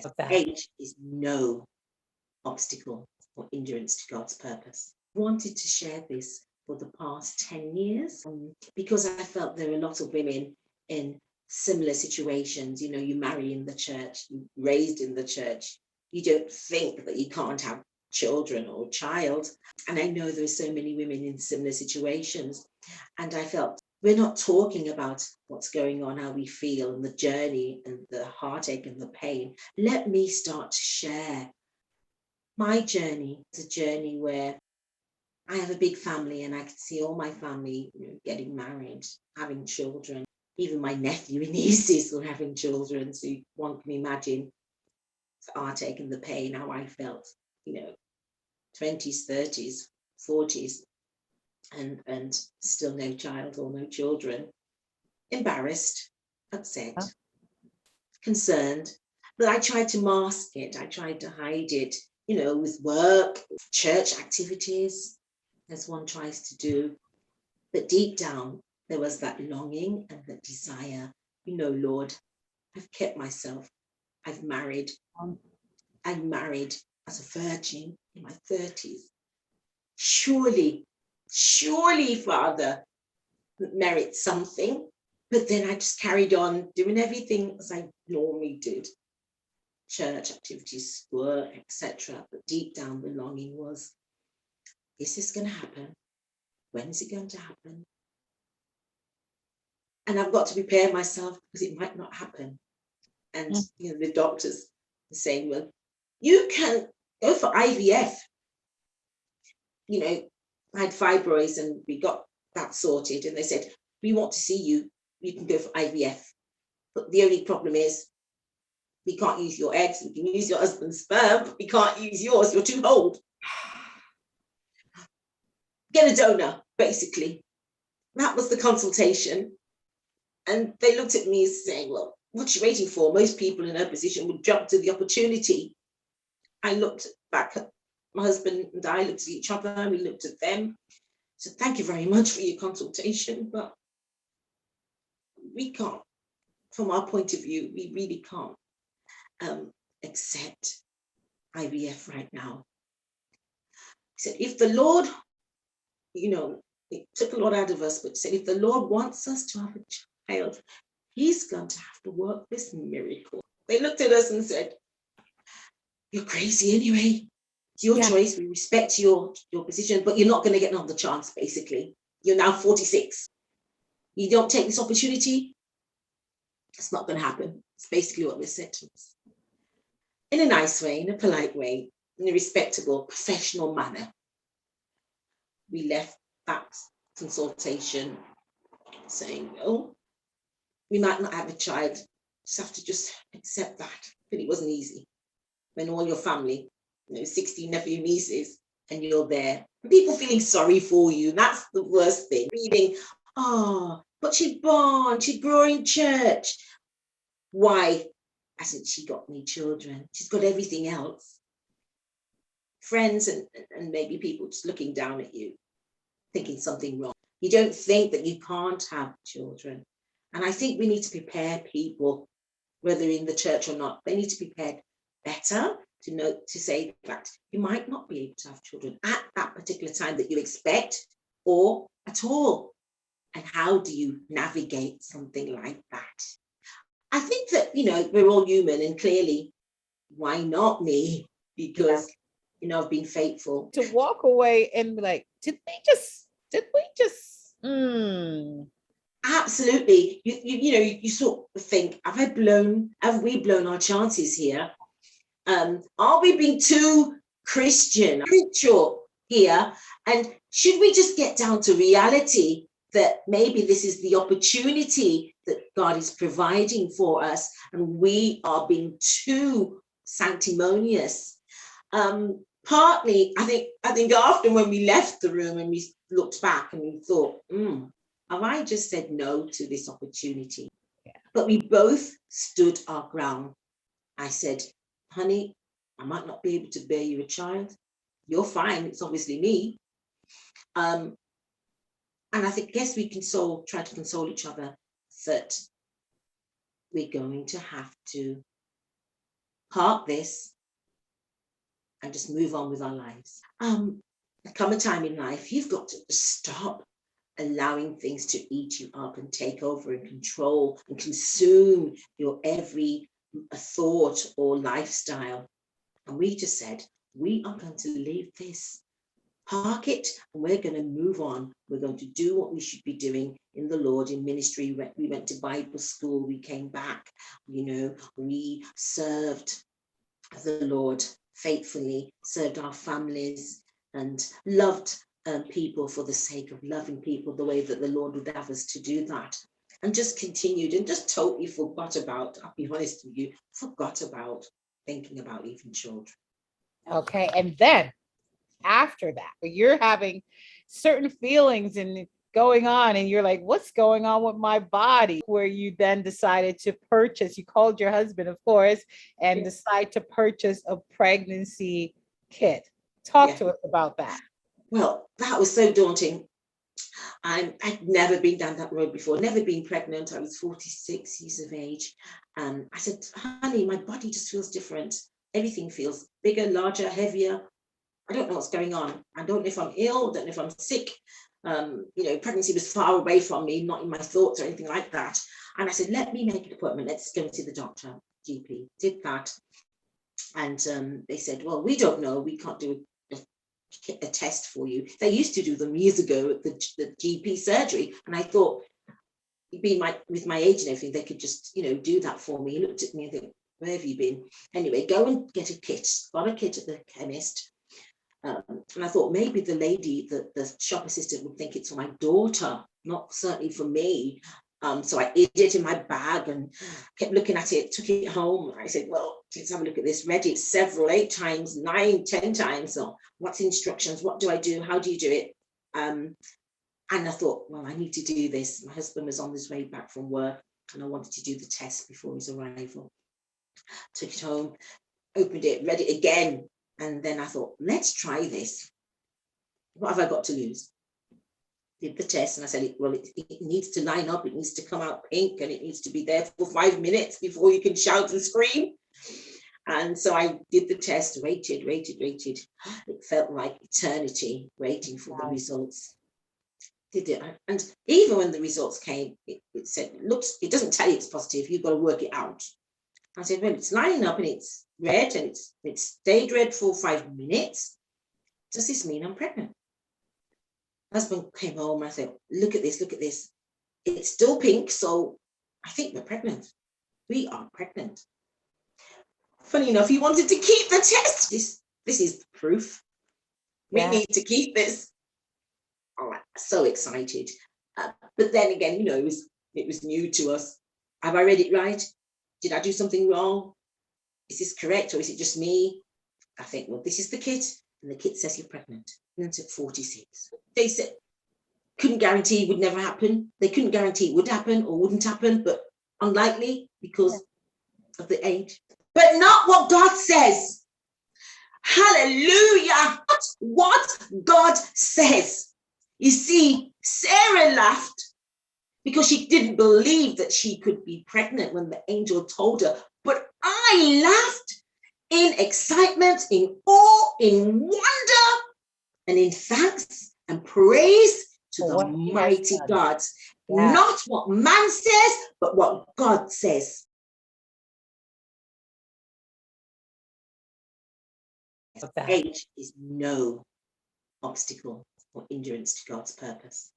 of that. Age is no obstacle or hindrance to God's purpose. I wanted to share this for the past 10 years because I felt there are a lot of women in similar situations. You know, you marry in the church, you're raised in the church. You don't think that you can't have children or a child. And I know there are so many women in similar situations. And I felt we're not talking about what's going on, how we feel, and the journey and the heartache and the pain. Let me start to share my journey. It's a journey where I have a big family and I can see all my family, you know, getting married, having children. Even my nephew and nieces were having children. So one can imagine the heartache and the pain, how I felt, you know, 20s, 30s, 40s, and still no child or no children. Embarrassed, upset, concerned. But I tried to mask it. I tried to hide it, you know, with work, church activities, as one tries to do. But deep down, there was that longing and that desire. You know, Lord, I've kept myself. I've married. I'm married as a virgin in my 30s. Surely, Father, merit something. But then I just carried on doing everything as I normally did. Church activities, work, etc. But deep down, the longing was, is this going to happen? When is it going to happen? And I've got to prepare myself because it might not happen. And you know, the doctors are saying, well, you can go for IVF. You know, I had fibroids and we got that sorted. And they said, we want to see you. You can go for IVF. But the only problem is we can't use your eggs. We can use your husband's sperm, but we can't use yours. You're too old. Get a donor, basically. That was the consultation. And they looked at me saying, well, what are you waiting for? Most people in her position would jump to the opportunity. I looked back at my husband and I looked at each other and we looked at them. So thank you very much for your consultation, but we can't, from our point of view, we really can't accept IVF right now. He said, if the Lord, you know, it took a lot out of us, but said, if the Lord wants us to have a child, he's going to have to work this miracle. They looked at us and said, you're crazy anyway. It's your choice. We respect your position, but you're not going to get another chance, basically. You're now 46. You don't take this opportunity, it's not going to happen. It's basically what they said to us. In a nice way, in a polite way, in a respectable, professional manner. We left that consultation saying, oh, we might not have a child. Just have to accept that. But it wasn't easy. When all your family, you know, 16 nephew nieces, and you're there, and people feeling sorry for you. That's the worst thing. Reading, oh, but she'd born, she'd grown in church. Why hasn't she got any children? She's got everything else. Friends and maybe people just looking down at you, thinking something wrong. You don't think that you can't have children. And I think we need to prepare people, whether in the church or not, they need to be prepared better to know, to say that you might not be able to have children at that particular time that you expect or at all. And how do you navigate something like that? I think that, you know, we're all human, and clearly, why not me? Because, you know, I've been faithful. To walk away and be like, did we just Absolutely. You know, you sort of think, have we blown our chances here? Are we being too Christian, spiritual here? And should we just get down to reality that maybe this is the opportunity that God is providing for us, and we are being too sanctimonious? Partly, I think often when we left the room and we looked back and we thought, have I just said no to this opportunity? Yeah. But we both stood our ground. I said, honey, I might not be able to bear you a child. You're fine. It's obviously me. And I guess we can try to console each other that we're going to have to park this, and just move on with our lives. There come a time in life you've got to stop allowing things to eat you up and take over and control and consume your every thought or lifestyle. And we just said, we are going to leave this, park it, and we're going to move on. We're going to do what we should be doing in the Lord, in ministry. We went to Bible school, we came back, we served the Lord faithfully, served our families, and loved people for the sake of loving people the way that the Lord would have us to do that. And just continued and just totally forgot about, I'll be honest with you, forgot about thinking about even children. Okay. And then after that, you're having certain feelings and going on, and you're like, what's going on with my body? Where you then decided to purchase, you called your husband, of course, and decide to purchase a pregnancy kit. Talk to us about that. Well, that was so daunting. I'd never been down that road before, never been pregnant. I was 46 years of age. I said, honey, my body just feels different. Everything feels bigger, larger, heavier. I don't know what's going on. I don't know if I'm ill, I don't know if I'm sick. Pregnancy was far away from me, not in my thoughts or anything like that. And I said, let me make an appointment. Let's go and see the doctor, GP. Did that. And they said, well, we don't know. We can't do a test for you. They used to do them years ago at the GP surgery. And I thought, with my age and everything, they could just, do that for me. He looked at me and think, where have you been? Anyway, go and get a kit. Got a kit at the chemist. And I thought maybe the lady, the shop assistant, would think it's for my daughter, not certainly for me. So I hid it in my bag and kept looking at it, took it home. I said, well, let's have a look at this. Read it several, 8 times, 9, 10 times. So what's instructions? What do I do? How do you do it? And I thought, well, I need to do this. My husband was on his way back from work and I wanted to do the test before his arrival. Took it home, opened it, read it again. And then I thought, let's try this. What have I got to lose? Did the test and I said, it needs to line up, it needs to come out pink, and it needs to be there for 5 minutes before you can shout and scream. And so I did the test, waited. It felt like eternity waiting for the results. Did it. And even when the results came, it said, it doesn't tell you it's positive, you've got to work it out. I said, well, it's lining up and it's red and it's stayed red for 5 minutes. Does this mean I'm pregnant? Husband came home and I said, look at this. It's still pink, so I think we're pregnant. We are pregnant. Funny enough, he wanted to keep the test. This is the proof. We need to keep this. Oh, so excited. But then again, it was new to us. Have I read it right? Did I do something wrong? Is this correct, or is it just me? I think, well, this is the kit, and the kit says you're pregnant. And it's at 46. They said, couldn't guarantee it would never happen. They couldn't guarantee it would happen or wouldn't happen, but unlikely because of the age. But not what God says. Hallelujah. That's what God says. You see, Sarah laughed because she didn't believe that she could be pregnant when the angel told her. But I laughed in excitement, in awe, in wonder, and in thanks and praise to the mighty God. Not what man says, but what God says. Age is no obstacle or hindrance to God's purpose.